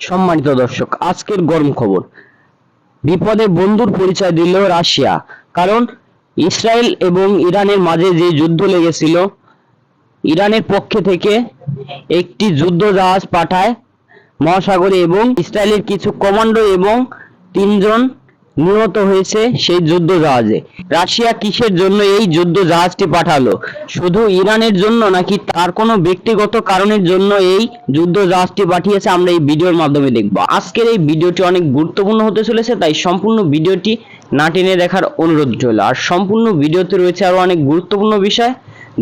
সম্মানিত দর্শক, আজকের গরম খবর। বিপদে বন্ধুর পরিচয় দিল রাশিয়া। কারণ ইসরায়েল এবং ইরানের মাঝে যে যুদ্ধ লেগেছিল, ইরানের পক্ষে থেকে একটি যুদ্ধ জাহাজ পাঠায় মহাসাগরে এবং ইসরায়েলের কিছু কমান্ডো এবং 3 জন নিহত হয়েছে সেই যুদ্ধ জাহাজে। রাশিয়া কিসের জন্য এই যুদ্ধ জাহাজটি পাঠালো? শুধু ইরানের জন্য নাকি তার কোনো ব্যক্তিগত কারণের জন্য এই যুদ্ধ জাহাজটি পাঠিয়েছে, আমরা এই ভিডিওর মাধ্যমে দেখব। আজকের এই ভিডিওটি অনেক গুরুত্বপূর্ণ হতে চলেছে, তাই সম্পূর্ণ ভিডিওটি না টেনে দেখার অনুরোধ রইল। আর সম্পূর্ণ ভিডিওতে রয়েছে আরো অনেক গুরুত্বপূর্ণ বিষয়,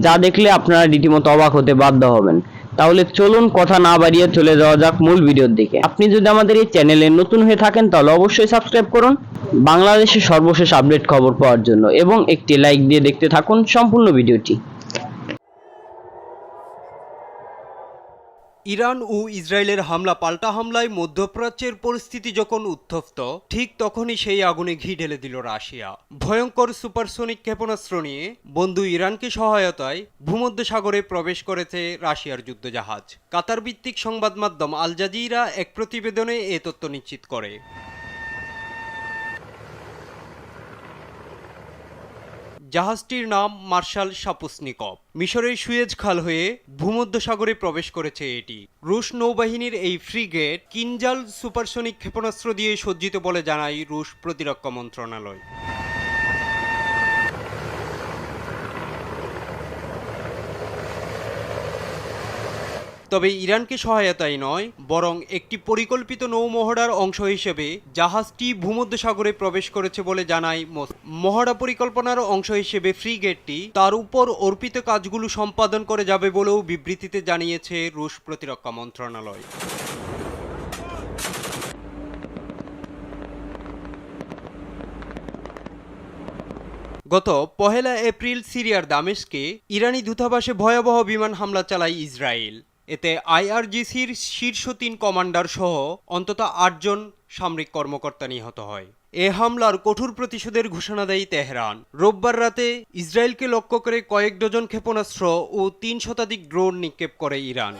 যা দেখলে আপনারা রীতিমতো অবাক হতে বাধ্য হবেন। তাহলে চলুন কথা না বাড়িয়ে চলে যাওয়া যাক মূল ভিডিওর দিকে। আপনি যদি আমাদের এই চ্যানেলে নতুন হয়ে থাকেন তাহলে অবশ্যই সাবস্ক্রাইব করুন বাংলাদেশের সর্বশেষ আপডেট খবর পাওয়ার জন্য, এবং একটি লাইক দিয়ে দেখতে থাকুন সম্পূর্ণ ভিডিওটি। ইরান ও ইসরায়েলের পাল্টা হামলায় মধ্যপ্রাচ্যের পরিস্থিতি যখন উত্তপ্ত, ঠিক তখনই সেই আগুনে ঘি ঢেলে দিল রাশিয়া। ভয়ঙ্কর সুপারসনিক ক্ষেপণাস্ত্র নিয়ে বন্ধু ইরানকে সহায়তায় ভূমধ্যসাগরে প্রবেশ করেছে রাশিয়ার যুদ্ধজাহাজ। কাতার ভিত্তিক সংবাদ মাধ্যম আল জাজিরা এক প্রতিবেদনে এ তথ্য নিশ্চিত করে। জাহাজটির নাম মার্শাল শাপুসনিকভ। মিশরের সুয়েজ খাল হয়ে ভূমধ্যসাগরে প্রবেশ করেছে এটি। রুশ নৌবাহিনীর এই ফ্রিগেট কিনজাল সুপারসনিক ক্ষেপণাস্ত্র দিয়ে সজ্জিত বলে জানায় রুশ প্রতিরক্ষা মন্ত্রণালয়। তবে ইরানকে সহায়তাই নয়, বরং একটি পরিকল্পিত নৌমহড়ার অংশ হিসেবে জাহাজটি ভূমধ্যসাগরে প্রবেশ করেছে বলে জানায় মস্কো। মহড়া পরিকল্পনার অংশ হিসেবে ফ্রিগেটটি তার উপর অর্পিত কাজগুলো সম্পাদন করে যাবে বলেও বিবৃতিতে জানিয়েছে রুশ প্রতিরক্ষা মন্ত্রণালয়। গত 1 এপ্রিল সিরিয়ার দামেস্কে ইরানি দূতাবাসে ভয়াবহ বিমান হামলা চালায় ইসরায়েল। এতে আইআরজিসির শীর্ষ 3 কমান্ডার সহ অন্তত 8 জন সামরিক কর্মকর্তা নিহত হয়। এ হামলার কঠোর প্রতিশোধের ঘোষণা দেয় তেহরান। রোববার রাতে ইসরায়েলকে লক্ষ্য করে কয়েক ডজন ক্ষেপণাস্ত্র ও 3 শতাধিক ড্রোন নিক্ষেপ করে ইরান।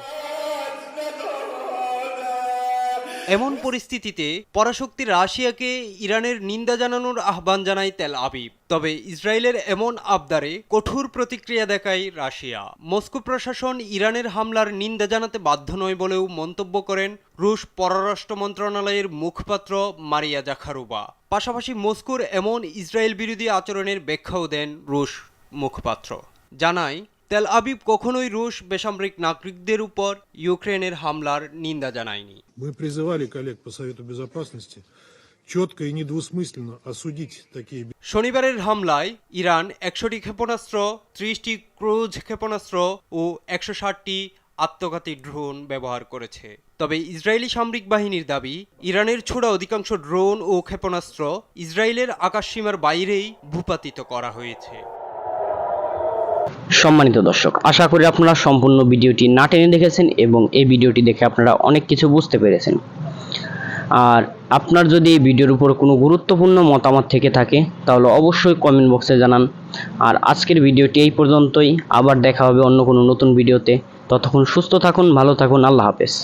এমন পরিস্থিতিতে পরাশক্তি রাশিয়াকে ইরানের নিন্দা জানানোর আহ্বান জানায় তেল আবিব। তবে ইসরায়েলের এমন আবদারে কঠোর প্রতিক্রিয়া দেখায় রাশিয়া। মস্কো প্রশাসন ইরানের হামলার নিন্দা জানাতে বাধ্য নয় বলেও মন্তব্য করেন রুশ পররাষ্ট্র মন্ত্রণালয়ের মুখপাত্র মারিয়া জাখারোভা। পাশাপাশি মস্কোর এমন ইসরায়েল বিরোধী আচরণের ব্যাখ্যাও দেন রুশ মুখপাত্র। জানায়, তেল আবিব কখনোই রুশ বেসামরিক নাগরিকদের উপর ইউক্রেনের হামলার নিন্দা জানায়নি। Мы призывали коллег по Совету Безопасности четко и недвусмысленно осудить такие. শনিবারের হামলায় ইরান 100টি ক্ষেপণাস্ত্র, 30টি ক্রুজ ক্ষেপণাস্ত্র ও 160টি আত্মঘাতী ড্রোন ব্যবহার করেছে। তবে ইসরায়েলি সামরিক বাহিনীর দাবি, ইরানের ছোড়া অধিকাংশ ড্রোন ও ক্ষেপণাস্ত্র ইসরায়েলের আকাশসীমার বাইরেই ভূপাতিত করা হয়েছে। সম্মানিত দর্শক, আশা করি আপনারা সম্পূর্ণ ভিডিওটি না টেনে দেখেছেন এবং এই ভিডিওটি দেখে আপনারা অনেক কিছু বুঝতে পেরেছেন। আর আপনার যদি এই ভিডিওর উপর কোনো গুরুত্বপূর্ণ মতামত থেকে থাকে তাহলে অবশ্যই কমেন্ট বক্সে জানান। আর আজকের ভিডিওটি এই পর্যন্তই। আবার দেখা হবে অন্য কোনো নতুন ভিডিওতে। ততক্ষণ সুস্থ থাকুন, ভালো থাকুন। আল্লাহ হাফেজ।